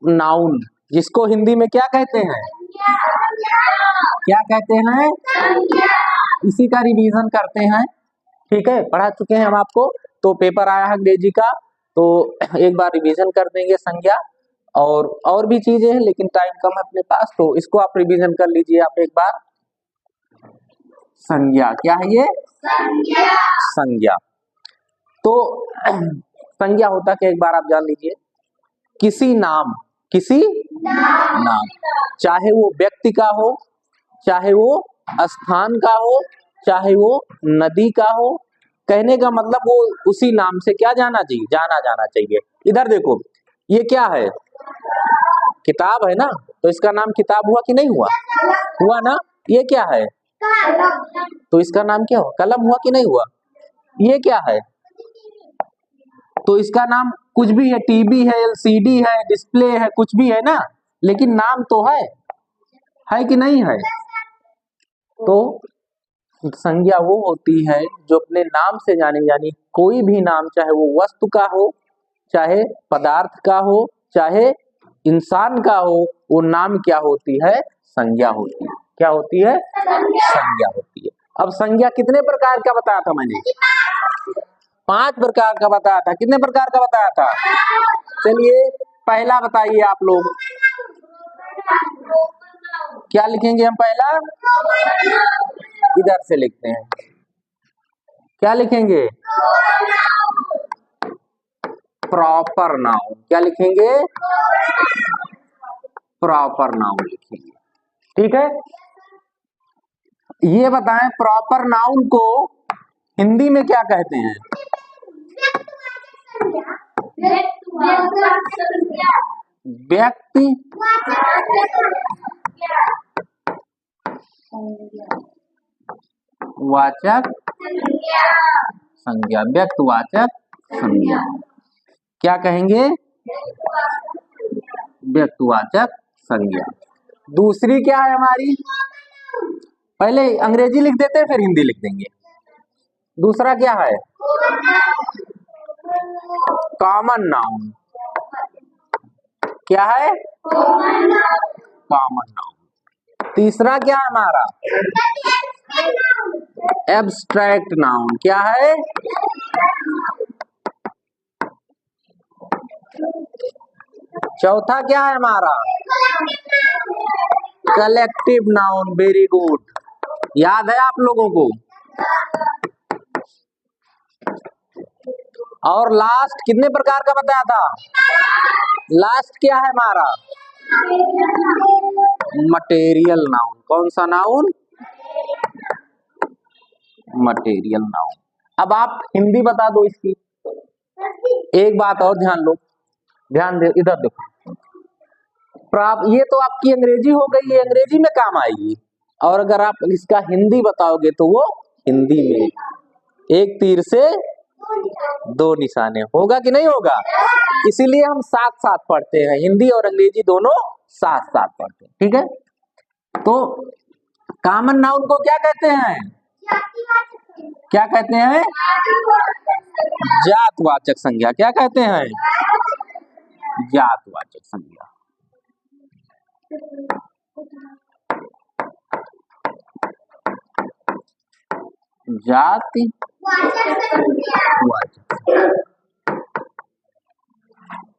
Noun, जिसको हिंदी में क्या कहते हैं, क्या कहते हैं, इसी का रिवीजन करते हैं। ठीक है, पढ़ा चुके हैं हम आपको, तो पेपर आया है अंग्रेजी का, तो एक बार रिवीजन कर देंगे संज्ञा, और भी चीजें हैं लेकिन टाइम कम है अपने पास, तो इसको आप रिवीजन कर लीजिए आप एक बार। संज्ञा क्या है ये, संज्ञा। तो संज्ञा होता क्या, एक बार आप जान लीजिए, किसी नाम, किसी नाम, चाहे वो व्यक्ति का हो, चाहे वो स्थान का हो, चाहे वो नदी का हो, कहने का मतलब वो उसी नाम से क्या जाना चाहिए, जाना चाहिए। इधर देखो, ये क्या है, किताब है ना, तो इसका नाम किताब हुआ कि नहीं हुआ, हुआ ना। ये क्या है, तो इसका नाम क्या हुआ, कलम हुआ कि नहीं हुआ। ये क्या है, तो इसका नाम कुछ भी है, टीवी है, एलसीडी है, डिस्प्ले है, कुछ भी है ना, लेकिन नाम तो है कि नहीं है। तो संज्ञा वो होती है जो अपने नाम से जानी जानी, कोई भी नाम, चाहे वो वस्तु का हो, चाहे पदार्थ का हो, चाहे इंसान का हो, वो नाम क्या होती है, संज्ञा होती है। क्या होती है, संज्ञा होती है। अब संज्ञा कितने प्रकार का बताया था मैंने, 5 प्रकार का बताया था। कितने प्रकार का बताया था, चलिए पहला बताइए आप लोग, क्या लिखेंगे हम पहला, इधर से लिखते हैं, क्या लिखेंगे, प्रॉपर नाउन। क्या लिखेंगे, प्रॉपर नाउन लिखेंगे। ठीक है, ये बताएं प्रॉपर नाउन को हिंदी में क्या कहते हैं, व्यक्ति वाचक संज्ञा, व्यक्तिवाचक संज्ञा, क्या कहेंगे, व्यक्तिवाचक संज्ञा। दूसरी क्या है हमारी, पहले अंग्रेजी लिख देते हैं फिर हिंदी लिख देंगे। दूसरा क्या है, कॉमन नाउन। क्या है, कॉमन नाउन। तीसरा क्या है हमारा, एब्स्ट्रैक्ट नाउन। क्या है, चौथा क्या है हमारा, कलेक्टिव नाउन। वेरी गुड, याद है आप लोगों को। और लास्ट कितने प्रकार का बताया था, लास्ट क्या है हमारा, मटेरियल नाउन। कौन सा नाउन, मटेरियल नाउन। अब आप हिंदी बता दो इसकी। एक बात और ध्यान लो, ध्यान दे, इधर देखो, ये तो आपकी अंग्रेजी हो गई, ये अंग्रेजी में काम आएगी, और अगर आप इसका हिंदी बताओगे तो वो हिंदी में एक तीर से 2 निशाने, होगा कि नहीं होगा। इसीलिए हम साथ साथ पढ़ते हैं, हिंदी और अंग्रेजी दोनों साथ साथ पढ़ते हैं। ठीक है, तो कॉमन नाउन को क्या कहते हैं, क्या कहते हैं, जातवाचक संज्ञा। क्या कहते हैं, जातवाचक संज्ञा। जाति वाचक,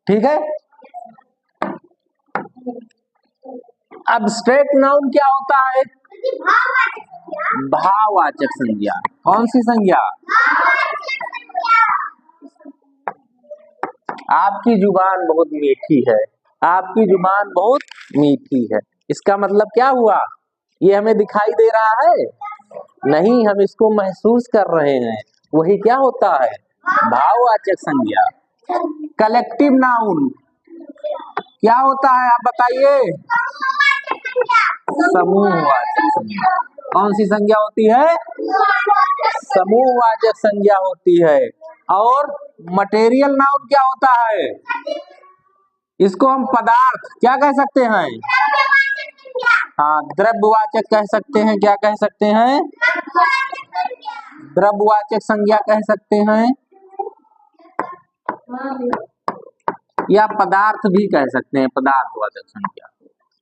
ठीक है। एब्स्ट्रैक्ट नाउन क्या होता है, भाववाचक संज्ञा। कौन सी संज्ञा, आपकी जुबान बहुत मीठी है, आपकी जुबान बहुत मीठी है, इसका मतलब क्या हुआ, ये हमें दिखाई दे रहा है नहीं, हम इसको महसूस कर रहे हैं, वही क्या होता है, भाववाचक संज्ञा। कलेक्टिव नाउन क्या होता है आप बताइए, समूहवाचक संज्ञा। कौन सी संज्ञा होती है, समूहवाचक संज्ञा होती है। और मटेरियल नाउन क्या होता है, इसको हम पदार्थ क्या कह सकते हैं, हाँ द्रव्यवाचक कह सकते हैं। क्या कह सकते हैं, द्रव्यवाचक संज्ञा कह सकते हैं। या पदार्थ भी कह सकते हैं, पदार्थवाचक संख्या।